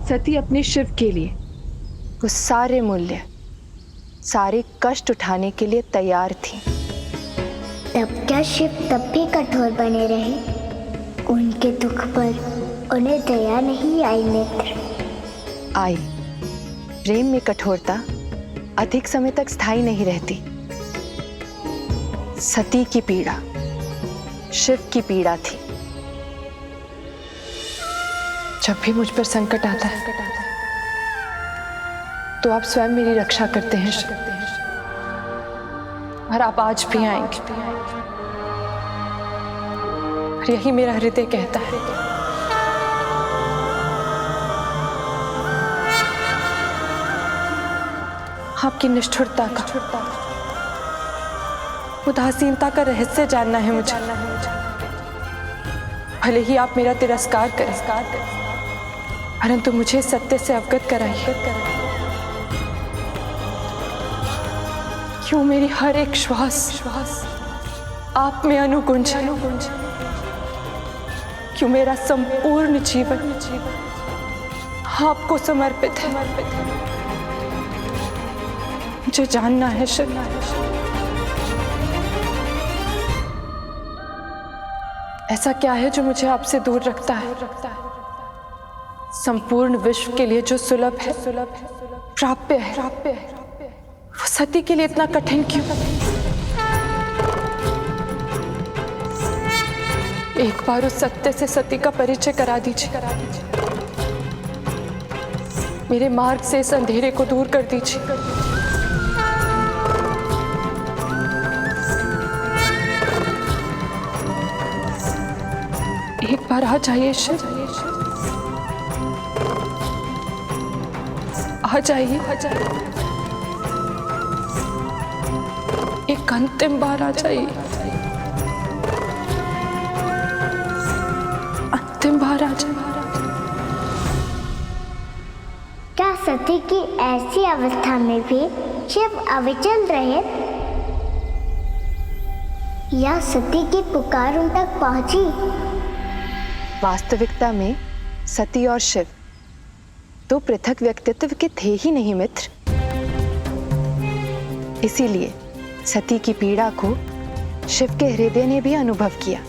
सती अपने शिव के लिए वो सारे मूल्य, सारे कष्ट उठाने के लिए तैयार थी। तब क्या शिव तब भी कठोर बने रहे? उनके दुख पर उन्हें दया नहीं आई मित्र? आई। प्रेम में कठोरता अधिक समय तक स्थायी नहीं रहती। सती की पीड़ा शिव की पीड़ा थी। जब भी मुझ पर संकट आता है तो आप स्वयं मेरी रक्षा करते हैं शिव। और आप आज भी आएंगे। और यही मेरा हृदय कहता है। आपकी निष्ठुरता का, उदासीनता का रहस्य जानना है मुझे। भले ही आप मेरा तिरस्कार करें, परंतु मुझे सत्य से अवगत कराइए। क्यों मेरी हर एक श्वास आप में अनुगुंज, क्यों मेरा संपूर्ण जीवन आपको समर्पित है। मुझे जानना है शिव। ऐसा क्या है जो मुझे आपसे दूर रखता है? संपूर्ण विश्व के लिए जो सुलभ है, प्राप्य है, वो सती के लिए इतना कठिन क्यों? एक बार उस सत्य से सती का परिचय करा दीजिए। मेरे मार्ग से इस अंधेरे को दूर कर दीजिए। एक बार आ जाइए शिव, आ जाइए। एक अंतिम बार आ जाइए, अंतिम बार आ जाइए। क्या सती की ऐसी अवस्था में भी शिव अविचल रहे? या सती की पुकार उन तक पहुंची? वास्तविकता में सती और शिव दो पृथक व्यक्तित्व के थे ही नहीं मित्र। इसीलिए सती की पीड़ा को शिव के हृदय ने भी अनुभव किया।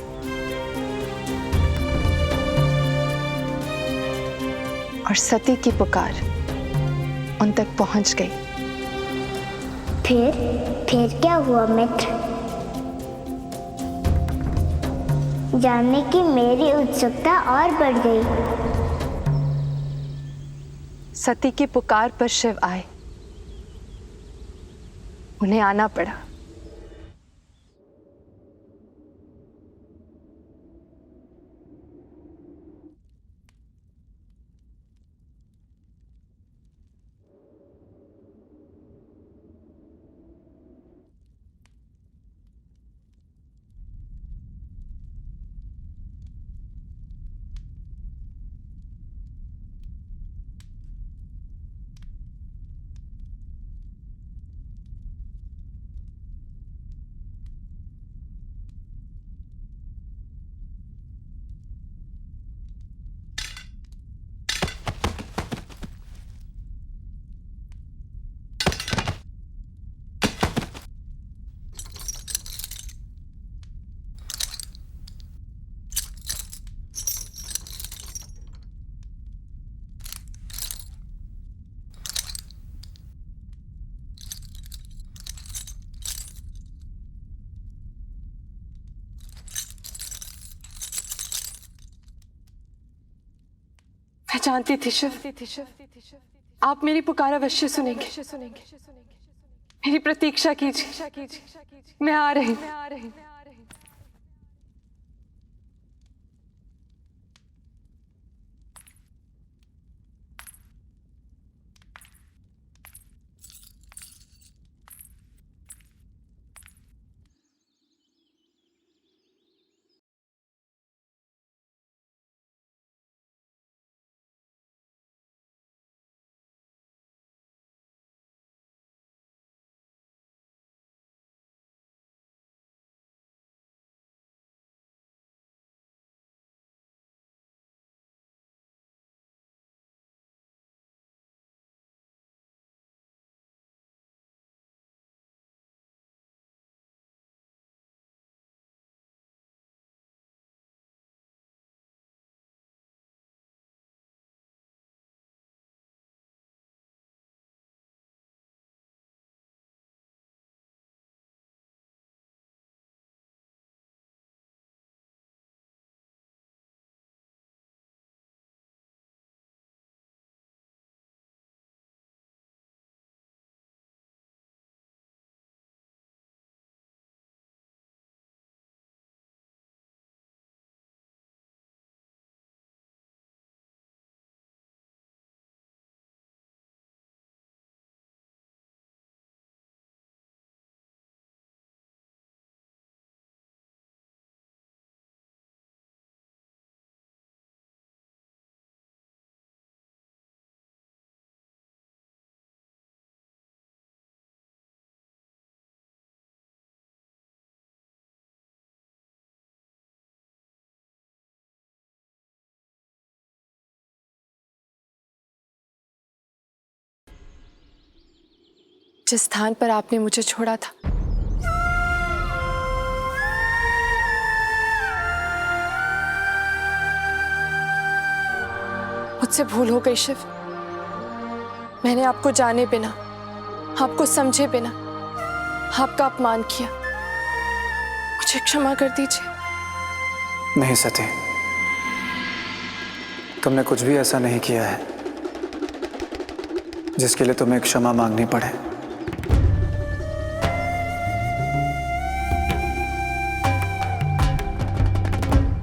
और सती की पुकार उन तक पहुंच गई। फिर क्या हुआ मित्र? जानने की मेरी उत्सुकता और बढ़ गई। सती की पुकार पर शिव आए। उन्हें आना पड़ा। मैं जानती थी शिव, आप मेरी पुकार अवश्य सुनेंगे। मेरी प्रतीक्षा कीजिए, मैं आ रही। जिस स्थान पर आपने मुझे छोड़ा था। मुझसे भूल हो गई शिव। मैंने आपको जाने बिना, आपको समझे बिना आपका अपमान किया। मुझे क्षमा कर दीजिए। नहीं सती, तुमने कुछ भी ऐसा नहीं किया है जिसके लिए तुम्हें क्षमा मांगनी पड़े।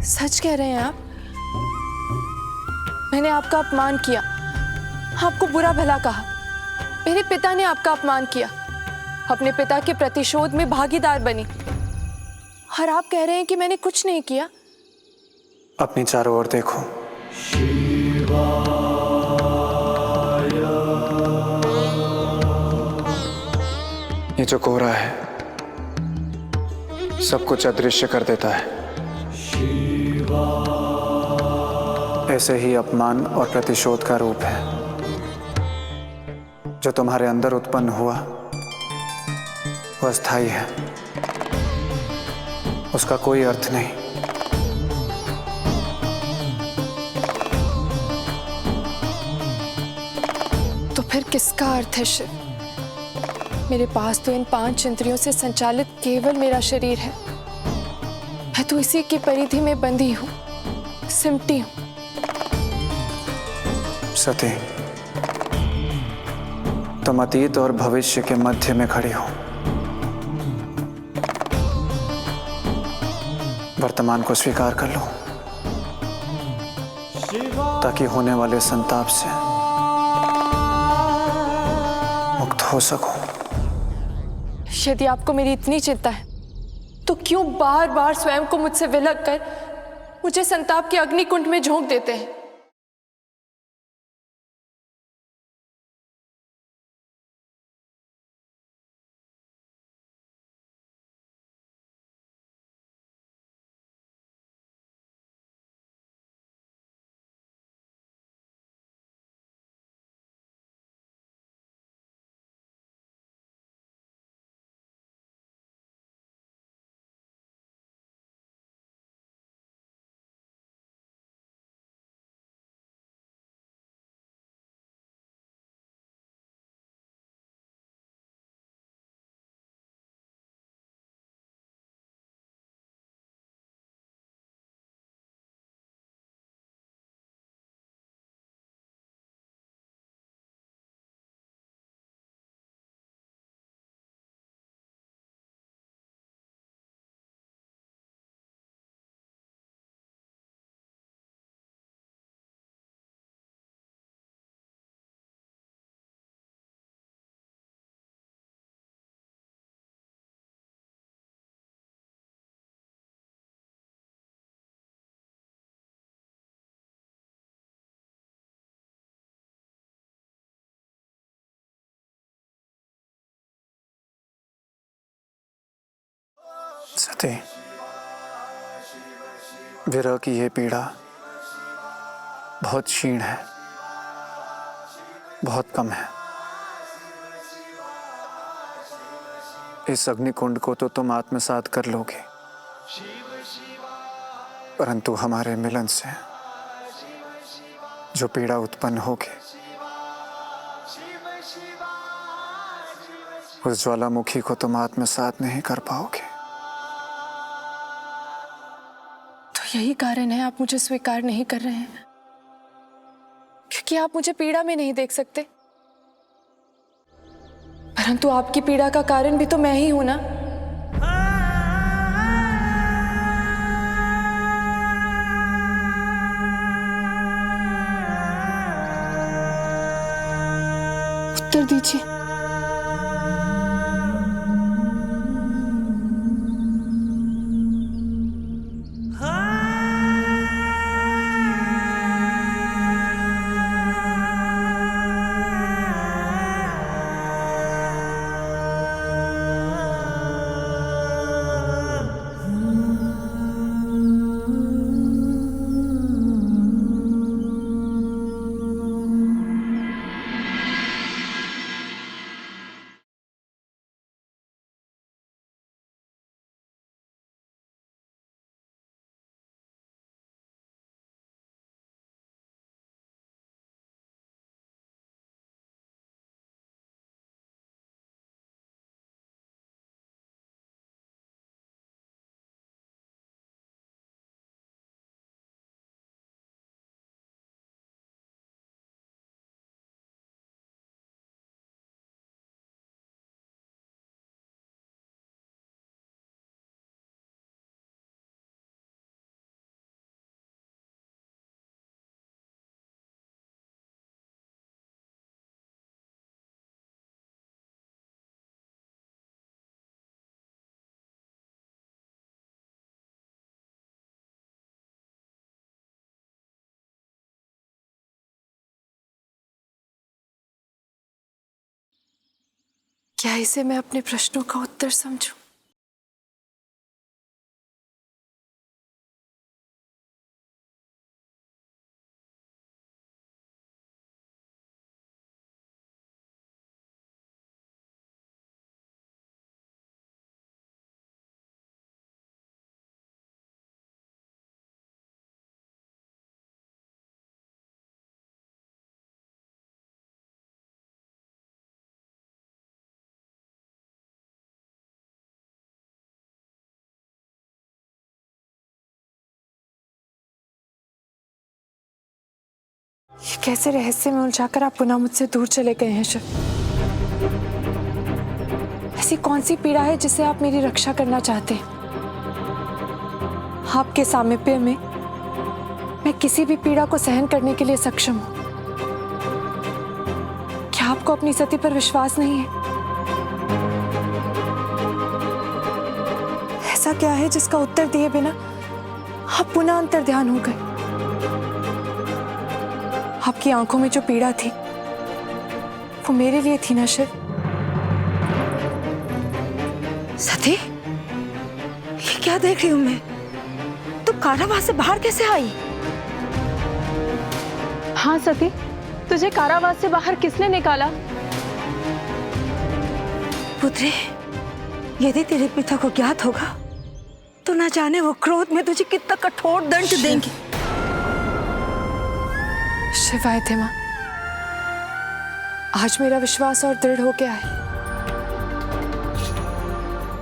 सच कह रहे हैं आप? मैंने आपका अपमान किया, आपको बुरा भला कहा। मेरे पिता ने आपका अपमान किया, अपने पिता के प्रतिशोध में भागीदार बनी, और आप कह रहे हैं कि मैंने कुछ नहीं किया। अपनी चारों ओर देखो। ये जो कोहरा है सब कुछ अदृश्य कर देता है। ऐसे ही अपमान और प्रतिशोध का रूप है जो तुम्हारे अंदर उत्पन्न हुआ, वह अस्थायी है, उसका कोई अर्थ नहीं। तो फिर किसका अर्थ है शिव? मेरे पास तो इन 5 इंद्रियों से संचालित केवल मेरा शरीर है। मैं तो इसी की परिधि में बंधी हूं, सिमटी हूं। सती, तुम अतीत और भविष्य के मध्य में खड़ी हो। वर्तमान को स्वीकार कर लो ताकि होने वाले संताप से मुक्त हो सको। यदि आपको मेरी इतनी चिंता है तो क्यों बार बार स्वयं को मुझसे विलग कर मुझे संताप के अग्निकुंड में झोंक देते हैं? सती, विरह की यह पीड़ा बहुत क्षीण है, बहुत कम है। इस अग्निकुंड को तो तुम आत्मसात कर लोगे, परंतु हमारे मिलन से जो पीड़ा उत्पन्न होगी उस ज्वालामुखी को तुम आत्मसात नहीं कर पाओगे। तो यही कारण है आप मुझे स्वीकार नहीं कर रहे हैं, क्योंकि आप मुझे पीड़ा में नहीं देख सकते। परंतु आपकी पीड़ा का कारण भी तो मैं ही हूं ना। उत्तर दीजिए। क्या इसे मैं अपने प्रश्नों का उत्तर समझूं? ये कैसे रहस्य में उलझाकर आप पुनः मुझसे दूर चले गए हैं शिव? ऐसी कौन सी पीड़ा है जिसे आप मेरी रक्षा करना चाहते हैं? आपके सामीप्य में मैं किसी भी पीड़ा को सहन करने के लिए सक्षम हूं। क्या आपको अपनी सती पर विश्वास नहीं है? ऐसा क्या है जिसका उत्तर दिए बिना आप पुनः अंतर्ध्यान हो गए? आपकी आंखों में जो पीड़ा थी वो मेरे लिए थी ना शिव? सती, ये क्या देख रही हूं मैं? तू कारावास से बाहर कैसे आई? हाँ सती, तुझे कारावास से बाहर किसने निकाला? पुत्री, यदि तेरे पिता को ज्ञात होगा तो न जाने वो क्रोध में तुझे कितना कठोर दंड देंगे। शिवाय थे मां, आज मेरा विश्वास और दृढ़ हो गया है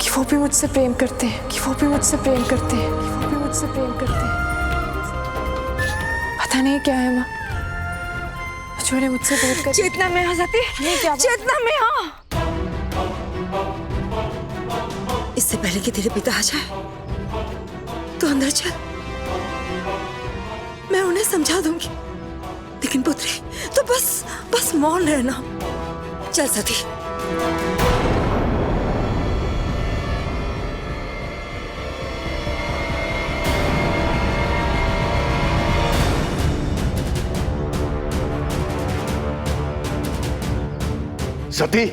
कि वो भी मुझसे प्रेम करते हैं, कि वो भी मुझसे प्रेम करते हैं, कि वो भी मुझसे प्रेम करते हैं। पता नहीं क्या है मां, जो ने मुझसे दूर कर। चेतना में आ सती, चेतना में आ। इससे पहले कि तेरे पिता आ जाए तो अंदर चल, मैं उन्हें समझा दूंगी। लेकिन पुत्री, तो बस मौन रहना। चल सती। सती,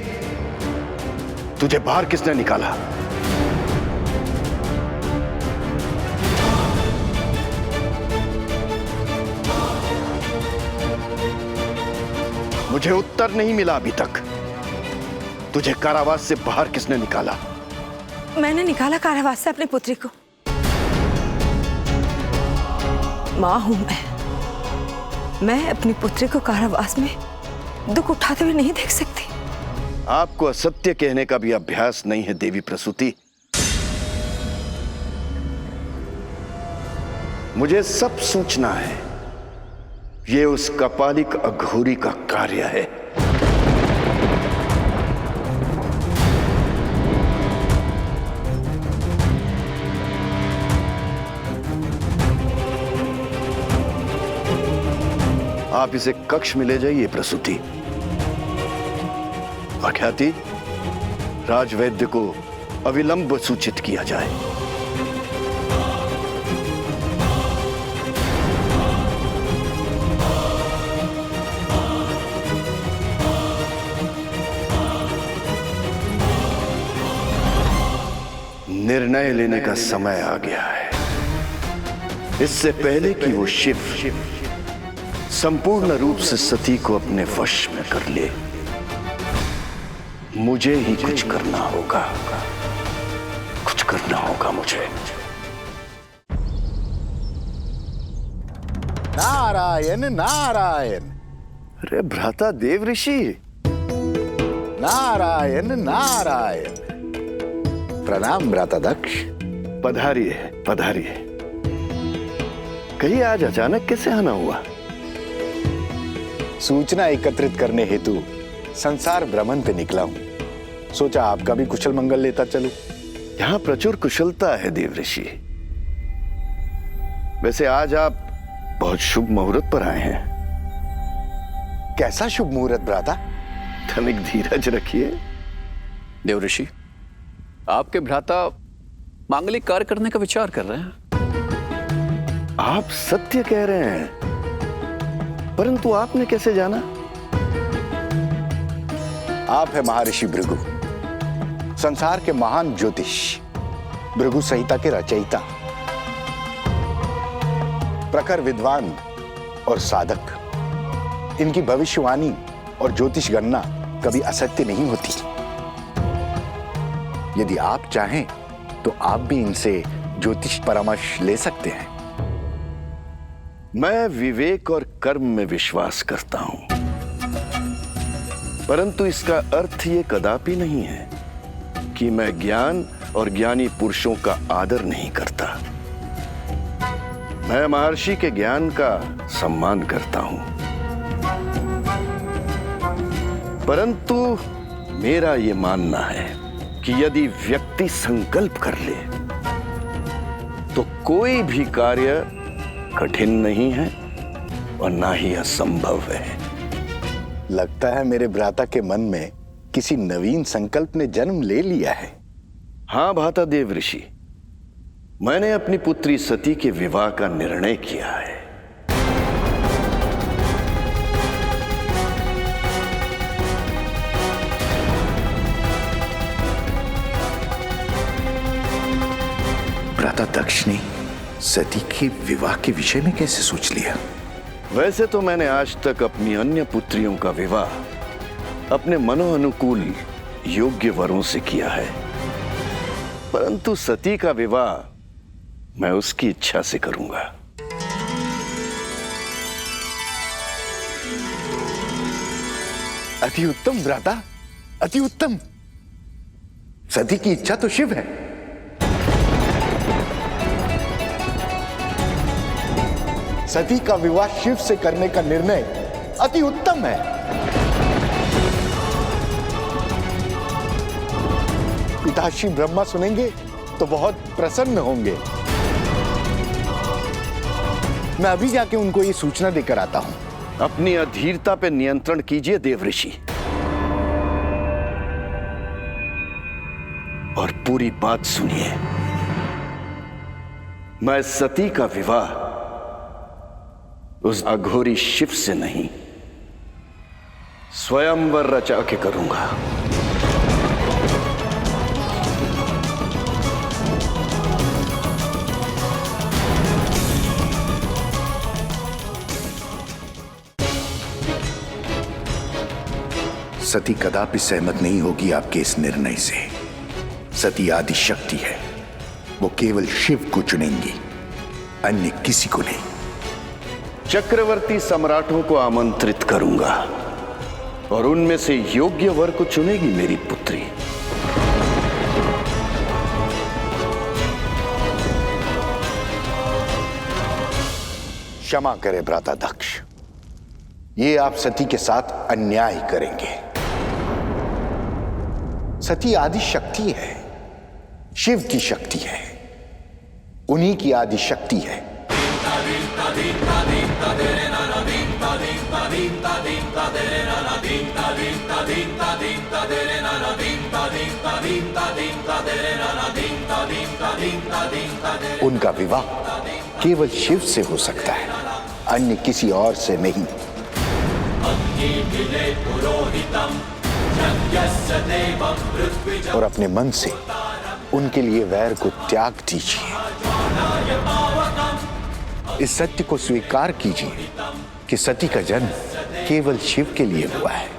तुझे बाहर किसने निकाला? मुझे उत्तर नहीं मिला अभी तक। तुझे कारावास से बाहर किसने निकाला? मैंने निकाला कारावास से अपनी पुत्री को। मां हूं मैं अपनी पुत्री को कारावास में दुख उठाते हुए नहीं देख सकती। आपको असत्य कहने का भी अभ्यास नहीं है देवी प्रसूति। मुझे सब सूचना है। ये उस कपालिक अघोरी का कार्य है। आप इसे कक्ष में ले जाइए प्रसूति। अख्याति, राजवैद्य को अविलंब सूचित किया जाए। निर्णय लेने का समय आ गया है। इससे पहले कि वो शिव संपूर्ण रूप से सती को अपने वश में कर ले, मुझे ही कुछ करना होगा। कुछ करना होगा मुझे। नारायण नारायण। अरे भ्राता देव ऋषि। नारायण नारायण। प्रणाम भ्राता दक्ष। पधारिए पधारिए। कहीं आज अचानक कैसे आना हुआ? सूचना एकत्रित करने हेतु संसार भ्रमण पे निकला हूं। सोचा आपका भी कुशल मंगल लेता चलूं। यहां प्रचुर कुशलता है देव ऋषि। वैसे आज आप बहुत शुभ मुहूर्त पर आए हैं। कैसा शुभ मुहूर्त भ्राता? तनिक धीरज रखिए। देव ऋषि, आपके भ्राता मांगलिक कार्य करने का विचार कर रहे हैं। आप सत्य कह रहे हैं, परंतु आपने कैसे जाना? आप है महर्षि भृगु, संसार के महान ज्योतिष, भृगु संहिता के रचयिता, प्रखर विद्वान और साधक, इनकी भविष्यवाणी और ज्योतिष गणना कभी असत्य नहीं होती। यदि आप चाहें तो आप भी इनसे ज्योतिष परामर्श ले सकते हैं। मैं विवेक और कर्म में विश्वास करता हूं, परंतु इसका अर्थ ये कदापि नहीं है कि मैं ज्ञान और ज्ञानी पुरुषों का आदर नहीं करता। मैं महर्षि के ज्ञान का सम्मान करता हूं, परंतु मेरा ये मानना है कि यदि व्यक्ति संकल्प कर ले तो कोई भी कार्य कठिन नहीं है और ना ही असंभव है। लगता है मेरे भ्राता के मन में किसी नवीन संकल्प ने जन्म ले लिया है। हां भाता देव ऋषि, मैंने अपनी पुत्री सती के विवाह का निर्णय किया है। भ्राता दक्ष ने सती के विवाह के विषय में कैसे सोच लिया? वैसे तो मैंने आज तक अपनी अन्य पुत्रियों का विवाह अपने मनोअनुकूल योग्य वरों से किया है, परंतु सती का विवाह मैं उसकी इच्छा से करूंगा। अति उत्तम भ्राता, अति उत्तम। सती की इच्छा तो शिव है। सती का विवाह शिव से करने का निर्णय अति उत्तम है। पिताश्री ब्रह्मा सुनेंगे तो बहुत प्रसन्न होंगे। मैं अभी जाके उनको ये सूचना देकर आता हूं। अपनी अधीरता पे नियंत्रण कीजिए देवऋषि, और पूरी बात सुनिए। मैं सती का विवाह उस अघोरी शिव से नहीं, स्वयंवर रचा के करूंगा। सती कदापि सहमत नहीं होगी आपके इस निर्णय से। सती आदि शक्ति है, वो केवल शिव को चुनेंगी, अन्य किसी को नहीं। चक्रवर्ती सम्राटों को आमंत्रित करूंगा और उनमें से योग्य वर को चुनेगी मेरी पुत्री। क्षमा करें भ्राता दक्ष, ये आप सती के साथ अन्याय करेंगे। सती आदि शक्ति है, शिव की शक्ति है, उन्हीं की आदि शक्ति है। उनका विवाह केवल शिव से हो सकता है, अन्य किसी और से नहीं। और अपने मन से उनके लिए वैर को त्याग दीजिए। इस सत्य को स्वीकार कीजिए कि सती का जन्म केवल शिव के लिए हुआ है।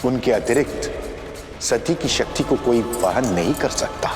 उनके अतिरिक्त सती की शक्ति को कोई वहन नहीं कर सकता।